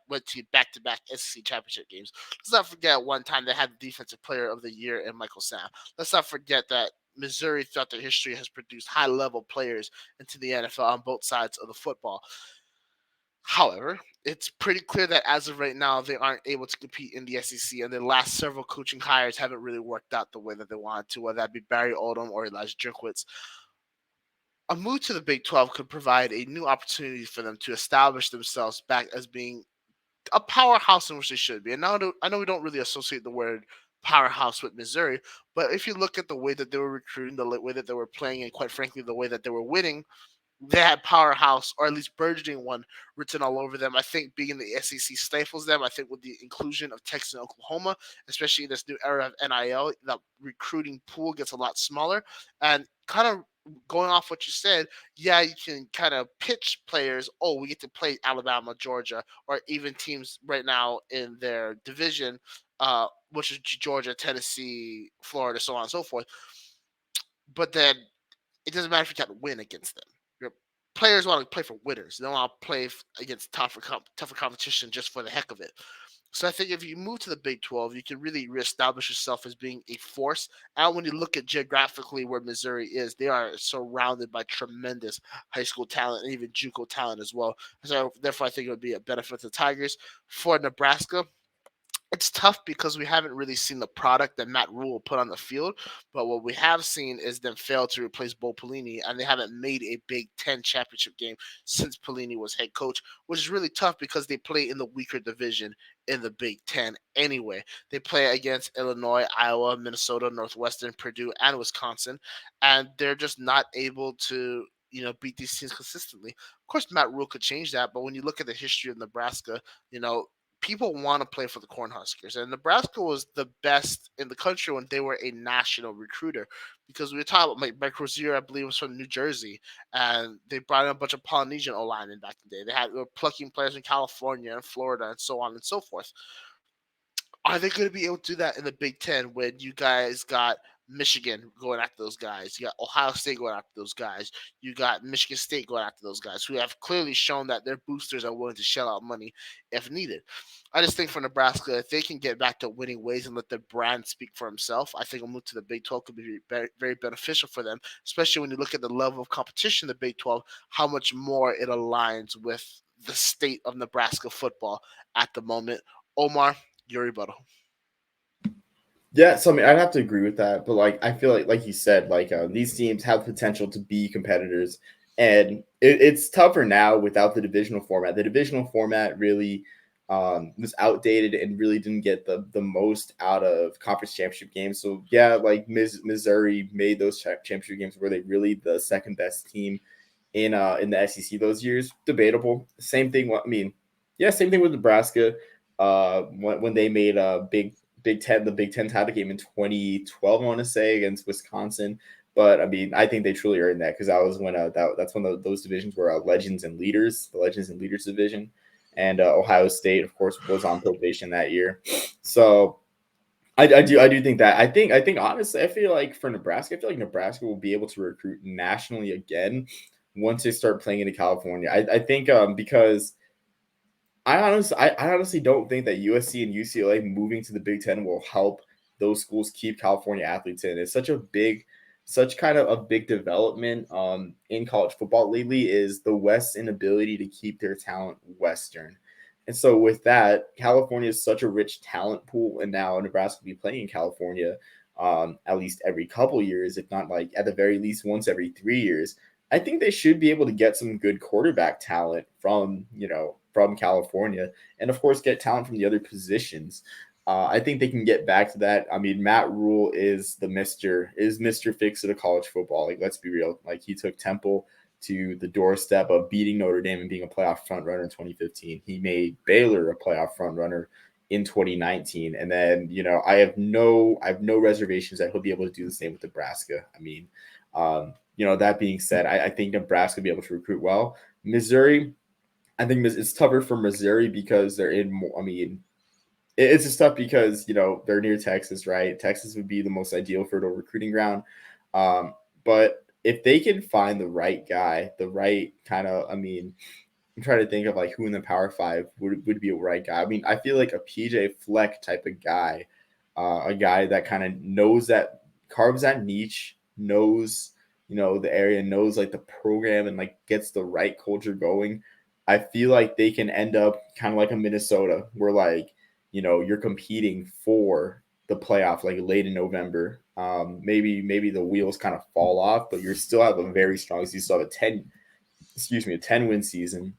went to back-to-back SEC championship games. Let's not forget at one time they had the defensive player of the year in Michael Sam. Let's not forget that Missouri throughout their history has produced high-level players into the NFL on both sides of the football. However, it's pretty clear that as of right now, they aren't able to compete in the SEC, and their last several coaching hires haven't really worked out the way that they wanted to, whether that be Barry Odom or Elijah Drinkwitz. A move to the Big 12 could provide a new opportunity for them to establish themselves back as being a powerhouse in which they should be. And now I know we don't really associate the word powerhouse with Missouri, but if you look at the way that they were recruiting, the way that they were playing, and quite frankly, the way that they were winning, they had powerhouse, or at least burgeoning one, written all over them. I think being in the SEC stifles them. I think with the inclusion of Texas and Oklahoma, especially in this new era of NIL, the recruiting pool gets a lot smaller. And kind of going off what you said, yeah, you can kind of pitch players, oh, we get to play Alabama, Georgia, or even teams right now in their division, which is Georgia, Tennessee, Florida, so on and so forth. But then it doesn't matter if you can't win against them. Your players want to play for winners. They don't want to play against tougher competition just for the heck of it. So I think if you move to the Big 12, you can really reestablish yourself as being a force. And when you look at geographically where Missouri is, they are surrounded by tremendous high school talent and even JUCO talent as well. So therefore, I think it would be a benefit to the Tigers. For Nebraska, it's tough because we haven't really seen the product that Matt Rule put on the field. But what we have seen is them fail to replace Bo Pelini, and they haven't made a Big Ten championship game since Pelini was head coach, which is really tough because they play in the weaker division in the Big Ten anyway. They play against Illinois, Iowa, Minnesota, Northwestern, Purdue, and Wisconsin, and they're just not able to beat these teams consistently. Of course, Matt Rule could change that, but when you look at the history of Nebraska, people want to play for the Cornhuskers, and Nebraska was the best in the country when they were a national recruiter. Because we were talking about Mike Rozier, I believe, was from New Jersey, and they brought in a bunch of Polynesian O linemen back in the day. They were plucking players in California and Florida and so on and so forth. Are they going to be able to do that in the Big Ten when you guys got Michigan going after those guys. You got Ohio State going after those guys. You got Michigan State going after those guys who have clearly shown that their boosters are willing to shell out money if needed. I just think for Nebraska, if they can get back to winning ways and let their brand speak for himself, I think a move to the Big 12 could be very, very beneficial for them, especially when you look at the level of competition in the Big 12, how much more it aligns with the state of Nebraska football at the moment. Omar, your rebuttal. Yeah, so I mean, I'd have to agree with that, but like I feel like you said, like these teams have potential to be competitors, and it's tougher now without the divisional format. The divisional format really was outdated and really didn't get the most out of conference championship games. So yeah, like Missouri made those championship games where they really the second best team in the SEC those years. Debatable. Same thing. I mean, yeah, same thing with Nebraska. When they made a Big Ten the Big Ten title game in 2012, I want to say against Wisconsin. But I mean, I think they truly earned that because that was when that's when those divisions were legends and leaders, the legends and leaders division, and Ohio State, of course, was on probation that year. So I do think that I think honestly I feel like for Nebraska I feel like Nebraska will be able to recruit nationally again once they start playing into California. I think because I honestly don't think that USC and UCLA moving to the Big Ten will help those schools keep California athletes in. It's such kind of a big development in college football lately is the West's inability to keep their talent Western. And so with that, California is such a rich talent pool, and now Nebraska will be playing in California at least every couple years, if not like at the very least once every 3 years. I think they should be able to get some good quarterback talent from California, and of course get talent from the other positions. I think they can get back to that. I mean, Matt Rule is Mister Fix It of college football. Like, let's be real. Like, he took Temple to the doorstep of beating Notre Dame and being a playoff front runner in 2015. He made Baylor a playoff front runner in 2019, and then I have no reservations that he'll be able to do the same with Nebraska. I mean, that being said, I think Nebraska will be able to recruit well. Missouri, I think it's tougher for Missouri because they're in more. I mean, it's just tough because they're near Texas, right? Texas would be the most ideal fertile recruiting ground. But if they can find the right guy, the right kind of, I mean, I'm trying to think of like who in the Power Five would be a right guy. I mean, I feel like a PJ Fleck type of guy, a guy that kind of knows that carves that niche, knows the area, knows like the program, and like gets the right culture going. I feel like they can end up kind of like a Minnesota, where like you're competing for the playoff like late in November. Maybe the wheels kind of fall off, but you still have a very strong. So you still have a 10 win season.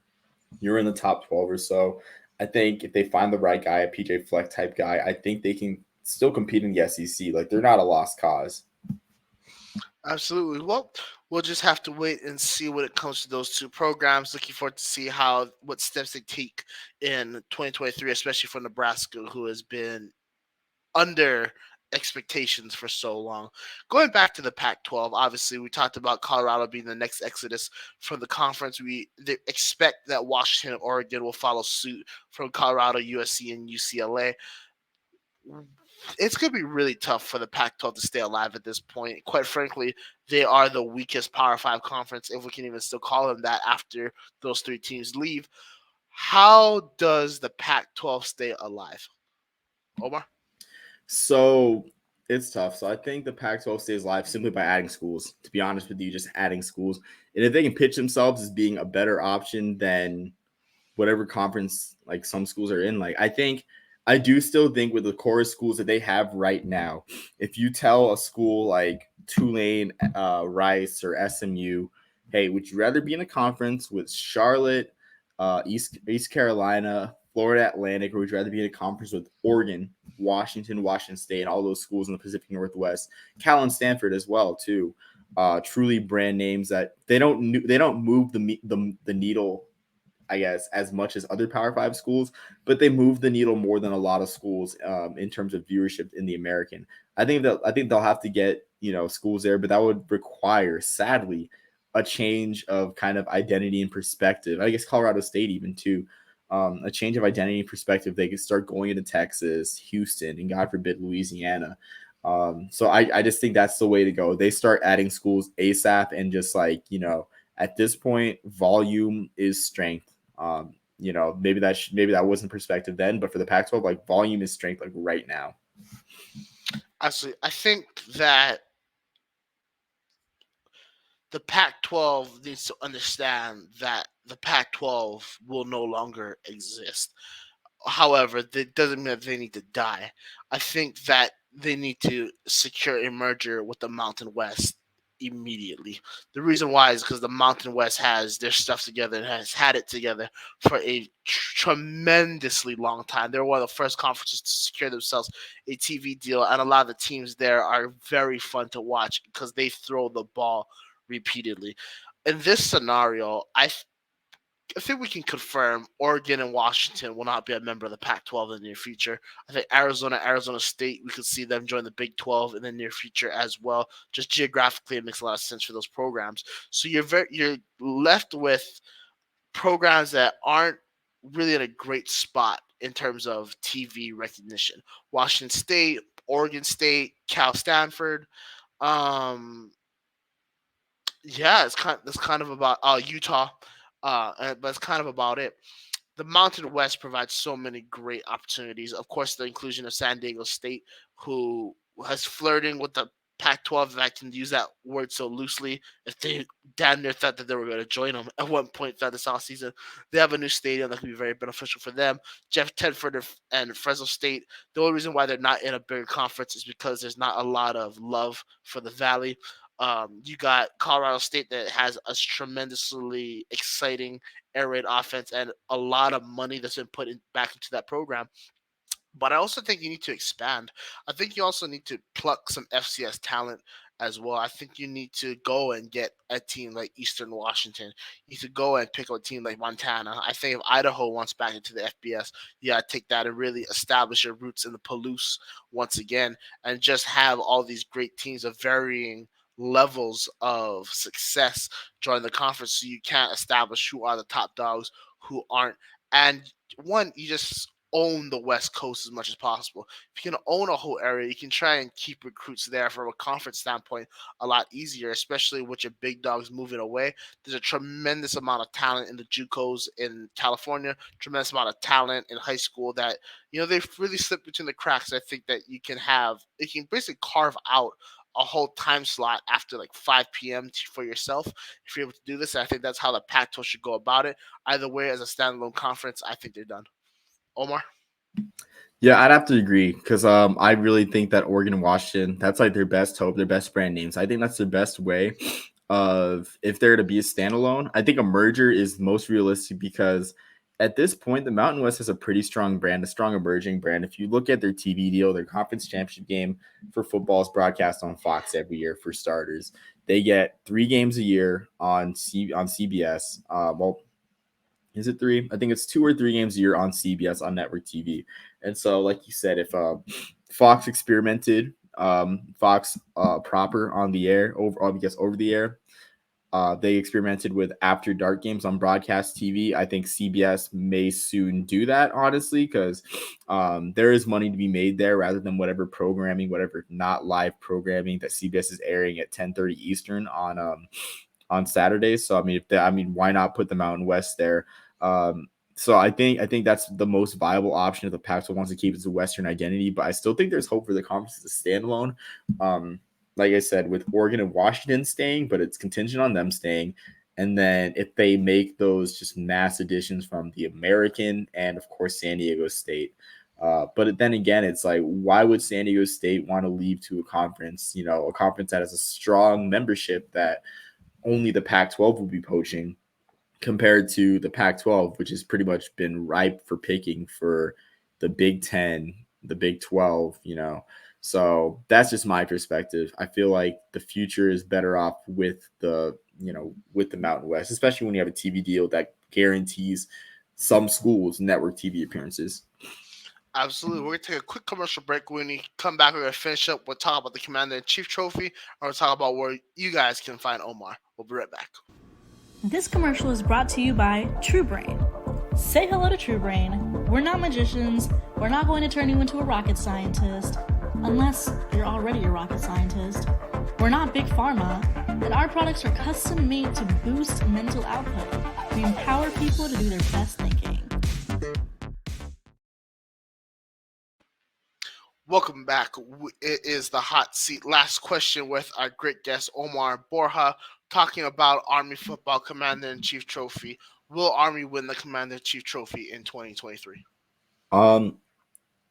You're in the top 12 or so. I think if they find the right guy, a PJ Fleck type guy, I think they can still compete in the SEC. Like, they're not a lost cause. Absolutely. Well, we'll just have to wait and see when it comes to those two programs. Looking forward to see what steps they take in 2023, especially for Nebraska, who has been under expectations for so long. Going back to the Pac-12, obviously we talked about Colorado being the next exodus from the conference. They expect that Washington and Oregon will follow suit from Colorado, USC, and UCLA. It's going to be really tough for the Pac-12 to stay alive at this point. Quite frankly, they are the weakest Power 5 conference, if we can even still call them that, after those three teams leave. How does the Pac-12 stay alive? Omar? So it's tough. So I think the Pac-12 stays alive simply by adding schools. To be honest with you, just adding schools, and if they can pitch themselves as being a better option than whatever conference like some schools are in, like I do still think with the core schools that they have right now, if you tell a school like Tulane, Rice, or SMU, hey, would you rather be in a conference with Charlotte, East Carolina, Florida Atlantic, or would you rather be in a conference with Oregon, Washington State, and all those schools in the Pacific Northwest, Cal and Stanford as well too. Truly brand names that they don't move the needle, I guess, as much as other Power Five schools, but they move the needle more than a lot of schools in terms of viewership in the American. I think they'll have to get schools there, but that would require, sadly, a change of kind of identity and perspective. I guess Colorado State even too. A change of identity and perspective. They could start going into Texas, Houston, and God forbid Louisiana. So I just think that's the way to go. They start adding schools ASAP, and just like, at this point, volume is strength. Maybe that wasn't perspective then, but for the Pac-12, like, volume is strength, like, right now. Actually, I think that the Pac-12 needs to understand that the Pac-12 will no longer exist. However, that doesn't mean that they need to die. I think that they need to secure a merger with the Mountain West immediately. The reason why is because the Mountain West has their stuff together and has had it together for a tremendously long time. They're one of the first conferences to secure themselves a TV deal, and a lot of the teams there are very fun to watch because they throw the ball repeatedly. In this scenario, I think we can confirm Oregon and Washington will not be a member of the Pac-12 in the near future. I think Arizona State, we could see them join the Big 12 in the near future as well. Just geographically, it makes a lot of sense for those programs. So you're left with programs that aren't really in a great spot in terms of TV recognition. Washington State, Oregon State, Cal Stanford. Um, yeah, that's kind of about Utah, but it's kind of about it. The Mountain West provides so many great opportunities. Of course, the inclusion of San Diego State, who has flirting with the Pac-12, if I can use that word so loosely, if they damn near thought that they were going to join them at one point throughout this offseason. They have a new stadium that can be very beneficial for them. Jeff Tedford and Fresno State, the only reason why they're not in a bigger conference is because there's not a lot of love for the Valley. You got Colorado State that has a tremendously exciting air raid offense and a lot of money that's been back into that program. But I also think you need to expand. I think you also need to pluck some FCS talent as well. I think you need to go and get a team like Eastern Washington. You need to go and pick up a team like Montana. I think if Idaho wants back into the FBS, you got to take that and really establish your roots in the Palouse once again and just have all these great teams of varying levels of success join the conference so you can't establish who are the top dogs, who aren't. And one, you just own the West Coast as much as possible. If you can own a whole area, you can try and keep recruits there from a conference standpoint a lot easier, especially with your big dogs moving away. There's a tremendous amount of talent in the JUCOs in California, tremendous amount of talent in high school that, they've really slipped between the cracks. I think that you can basically carve out a whole time slot after like 5 p.m. For yourself. If you're able to do this, I think that's how the Pac-12 should go about it. Either way, as a standalone conference, I think they're done. Omar? Yeah, I'd have to agree because I really think that Oregon and Washington, that's like their best hope, their best brand names. I think that's the best way of if they're to be a standalone. I think a merger is most realistic because at this point, the Mountain West has a pretty strong brand, a strong emerging brand. If you look at their TV deal, their conference championship game for football is broadcast on Fox every year for starters. They get 3 games a year on CBS. Is it 3? I think it's 2 or 3 games a year on CBS on network TV. And so, like you said, if Fox experimented, Fox proper on the air, over the air, they experimented with after dark games on broadcast TV. I think CBS may soon do that, honestly, because there is money to be made there rather than whatever not live programming that CBS is airing at 10:30 Eastern on Saturdays. So why not put the Mountain West there? So I think that's the most viable option if the Pac-12 wants to keep its Western identity. But I still think there's hope for the conference as a standalone. Like I said, with Oregon and Washington staying, but it's contingent on them staying. And then if they make those just mass additions from the American and, of course, San Diego State. But then again, it's like, why would San Diego State want to leave to a conference that has a strong membership that only the Pac-12 will be poaching compared to the Pac-12, which has pretty much been ripe for picking for the Big 10, the Big 12. So that's just my perspective. I feel like the future is better off with the Mountain West, especially when you have a TV deal that guarantees some schools network TV appearances. Absolutely. We're going to take a quick commercial break. When we come back, we're going to finish up. We'll talk about the Commander-in-Chief Trophy, and we'll talk about where you guys can find Omar. We'll be right back. This commercial is brought to you by TrueBrain. Say hello to TrueBrain. We're not magicians. We're not going to turn you into a rocket scientist. Unless you're already a rocket scientist. We're not big pharma, but our products are custom made to boost mental output. We empower people to do their best thinking. Welcome back. It is the hot seat. Last question with our great guest Omar Borja talking about Army Football Commander in Chief Trophy. Will Army win the Commander in Chief Trophy in 2023? Um,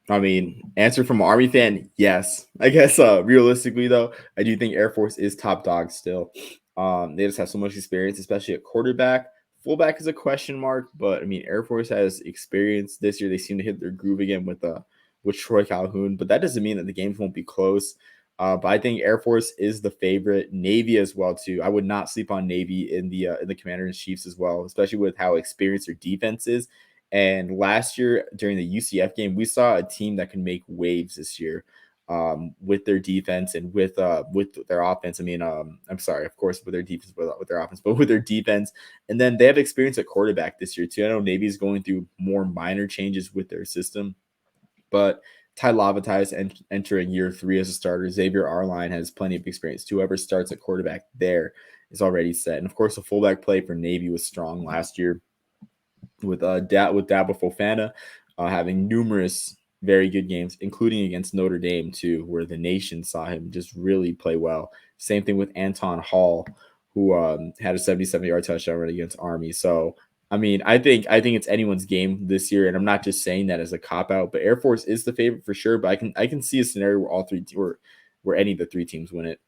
I mean, answer from an Army fan, yes. I guess realistically though, I do think Air Force is top dog still. They just have so much experience, especially at quarterback. Fullback is a question mark, but I mean, Air Force has experience this year. They seem to hit their groove again with Troy Calhoun, but that doesn't mean that the games won't be close. But I think Air Force is the favorite. Navy as well too. I would not sleep on Navy in the Commander in Chiefs as well, especially with how experienced their defense is. And last year during the UCF game, we saw a team that can make waves this year with their defense and with their offense. I mean, I'm sorry, of course, with their defense, with their offense, but with their defense. And then they have experience at quarterback this year too. I know Navy is going through more minor changes with their system, but Ty Lavatai is entering year 3 as a starter. Xavier Arline has plenty of experience. Whoever starts at quarterback there is already set. And of course, the fullback play for Navy was strong last year with Dabo Fofana having numerous very good games, including against Notre Dame too, where the nation saw him just really play well. Same thing with Anton Hall, who had a 77-yard touchdown run against Army. So I mean, I think it's anyone's game this year, and I'm not just saying that as a cop out. But Air Force is the favorite for sure. But I can see a scenario where all three where any of the 3 teams win it.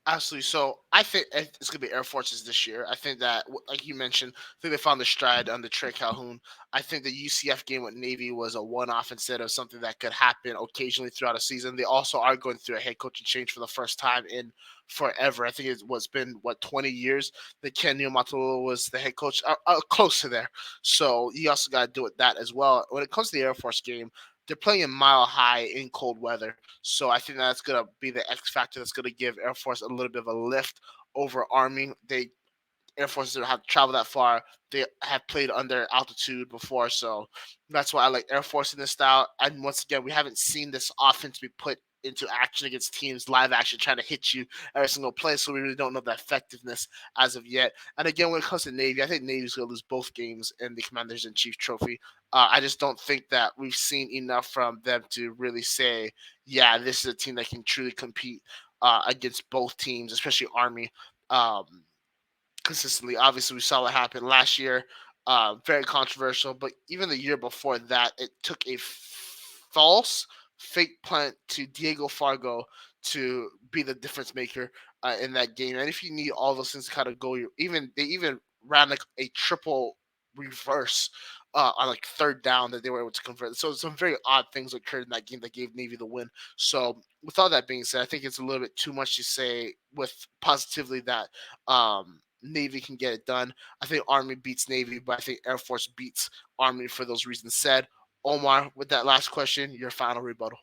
Absolutely. So I think it's going to be Air Forces this year. I think that, like you mentioned, I think they found the stride under Trey Calhoun. I think the UCF game with Navy was a one-off instead of something that could happen occasionally throughout a season. They also are going through a head coaching change for the first time in forever. I think it's been 20 years that Ken Niumatalolo was the head coach, close to there. So you also got to do it that as well. When it comes to the Air Force game, they're playing in Mile High in cold weather. So I think that's going to be the X factor that's going to give Air Force a little bit of a lift over Army. Air Force don't have to travel that far. They have played under altitude before, so that's why I like Air Force in this style. And once again, we haven't seen this offense be put into action against teams live action trying to hit you every single play, so we really don't know the effectiveness as of yet. And again, when it comes to Navy, I think Navy's going to lose both games in the Commanders in Chief Trophy. I just don't think that we've seen enough from them to really say, yeah, this is a team that can truly compete against both teams, especially Army. Consistently. Obviously, we saw what happened last year. Very controversial, but even the year before that, it took a false fake punt to Diego Fargo to be the difference maker in that game. And if you need all those things to kind of go, they even ran like a triple reverse on like third down that they were able to convert. So some very odd things occurred in that game that gave Navy the win. So with all that being said, I think it's a little bit too much to say with positively that Navy can get it done. I think Army beats Navy, but I think Air Force beats Army for those reasons said. Omar, with that last question, your final rebuttal.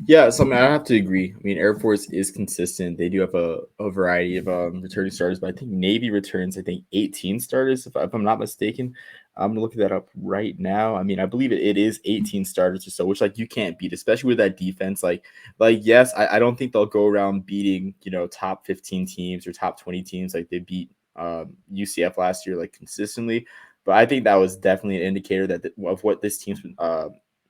Yeah, so I mean, I have to agree. I mean, Air Force is consistent. They do have a variety of returning starters, but I think Navy returns, I think, 18 starters, if I'm not mistaken. I'm gonna look that up right now. I mean, I believe it is 18 starters or so, which like you can't beat, especially with that defense. Like yes, I don't think they'll go around beating top 15 teams or top 20 teams like they beat UCF last year like consistently. But I think that was definitely an indicator of what this team's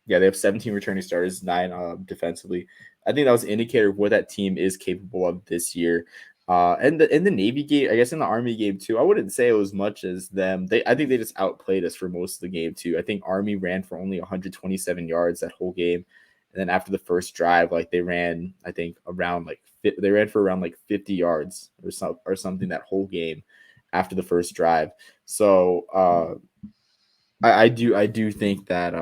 yeah, they have 17 returning starters, 9 defensively. I think that was an indicator of what that team is capable of this year. And in the Navy game, I guess in the Army game too, I wouldn't say it was much as them. I think they just outplayed us for most of the game too. I think Army ran for only 127 yards that whole game, and then after the first drive, like they ran, I think they ran for around like 50 yards or something that whole game after the first drive. So I do think that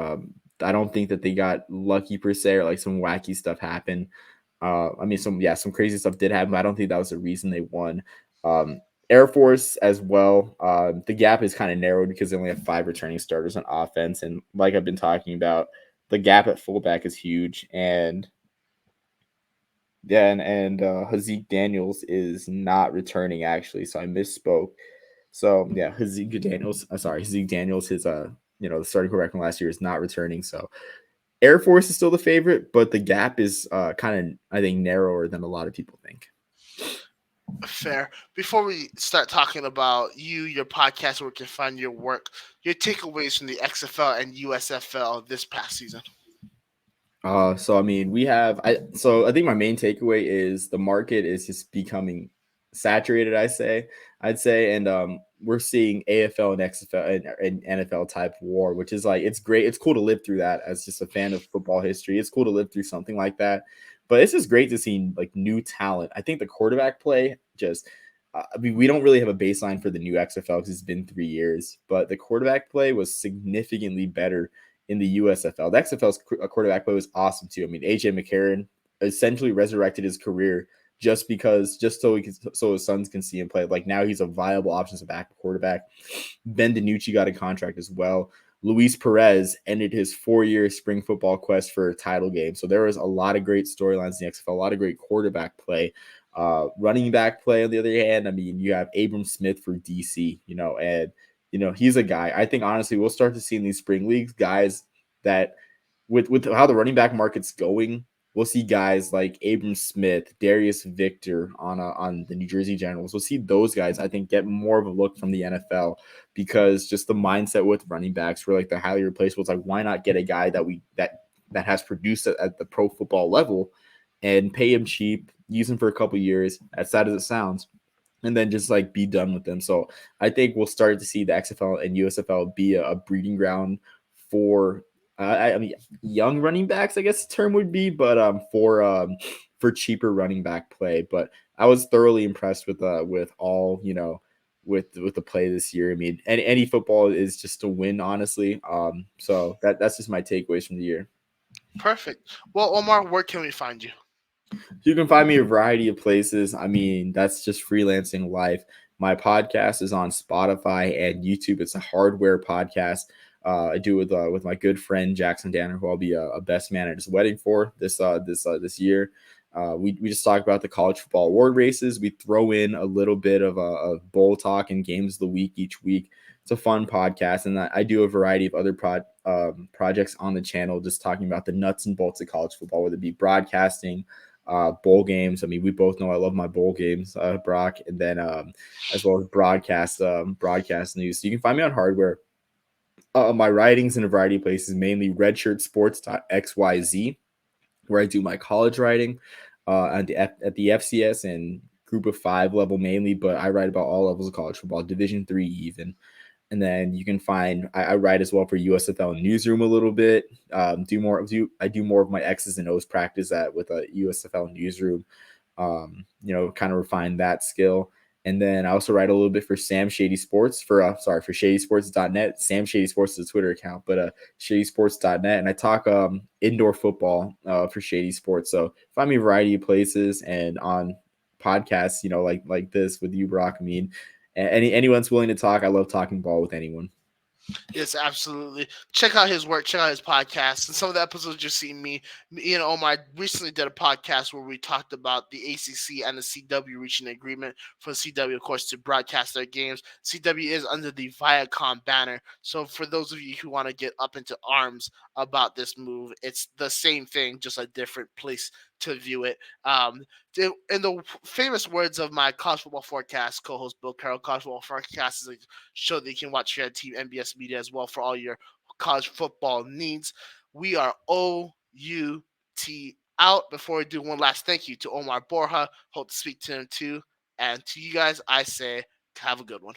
I don't think that they got lucky per se or like some wacky stuff happened. I mean, some crazy stuff did happen, but I don't think that was the reason they won. Air Force as well. The gap is kind of narrowed because they only have 5 returning starters on offense, and like I've been talking about, the gap at fullback is huge. And yeah, and Hazik Daniels is not returning actually, so I misspoke. So yeah, Hazik Daniels, his the starting quarterback from last year is not returning. So Air Force is still the favorite, but the gap is kind of, I think, narrower than a lot of people think. Fair. Before we start talking about you, your podcast, where we can find your work, your takeaways from the XFL and USFL this past season. So I mean, I think my main takeaway is the market is just becoming saturated. I'd say, and we're seeing AFL and XFL and NFL type war, which is like it's great. It's cool to live through that as just a fan of football history. It's cool to live through something like that, but it's just great to see like new talent. I think the quarterback play just. I mean, we don't really have a baseline for the new XFL because it's been 3 years, but the quarterback play was significantly better in the USFL. The XFL's quarterback play was awesome too. I mean, AJ McCarron essentially resurrected his career just so his sons can see him play. Like now he's a viable option as a backup quarterback. Ben DiNucci got a contract as well. Luis Perez ended his 4-year spring football quest for a title game. So there was a lot of great storylines in the XFL, a lot of great quarterback play. Running back play on the other hand, I mean, you have Abram Smith for DC, and he's a guy. I think honestly, we'll start to see in these spring leagues guys that with how the running back market's going, we'll see guys like Abram Smith, Darius Victor on the New Jersey Generals. We'll see those guys, I think, get more of a look from the NFL because just the mindset with running backs, we're like the highly replaceable. It's like, why not get a guy that has produced at the pro football level and pay him cheap, use him for a couple years, as sad as it sounds, and then just like be done with them. So I think we'll start to see the XFL and USFL be a breeding ground for I mean young running backs, I guess the term would be, but for cheaper running back play. But I was thoroughly impressed with all with the play this year. I mean, any football is just a win, honestly. So that's just my takeaways from the year. Perfect. Well, Omar, where can we find you? You can find me a variety of places. I mean, that's just freelancing life. My podcast is on Spotify and YouTube. It's a hardware podcast. I do it with my good friend Jackson Danner, who I'll be a best man at his wedding for this year. We just talk about the college football award races. We throw in a little bit of a bowl talk and games of the week each week. It's a fun podcast, and I do a variety of other projects on the channel, just talking about the nuts and bolts of college football, whether it be broadcasting, bowl games. I mean, we both know I love my bowl games, Brock, and then as well as broadcast news. So you can find me on hardware. My writings in a variety of places, mainly redshirtsports.xyz, where I do my college writing at the FCS and group of 5 level mainly, but I write about all levels of college football, Division 3 even. And then you can find I write as well for USFL Newsroom a little bit. I do more of my X's and O's practice with a USFL Newsroom. Kind of refine that skill. And then I also write a little bit for Sam Shady Sports for shadysports.net. Sam Shady Sports is a Twitter account, but shadysports.net. And I talk indoor football for Shady Sports. So find me a variety of places and on podcasts, like this with you, Brock. I mean, anyone's willing to talk. I love talking ball with anyone. Yes, absolutely. Check out his work. Check out his podcast. And some of the episodes you've seen me and Omar recently did a podcast where we talked about the ACC and the CW reaching an agreement for the CW, of course, to broadcast their games. CW is under the Viacom banner. So for those of you who want to get up into arms about this move, it's the same thing, just a different place to view it. In the famous words of my college football forecast co-host Bill Carroll, college football forecast is a show that you can watch here at Team NBS Media as well for all your college football needs. We are OUT out. Before we do, one last thank you to Omar Borja. Hope to speak to him too. And to you guys, I say have a good one.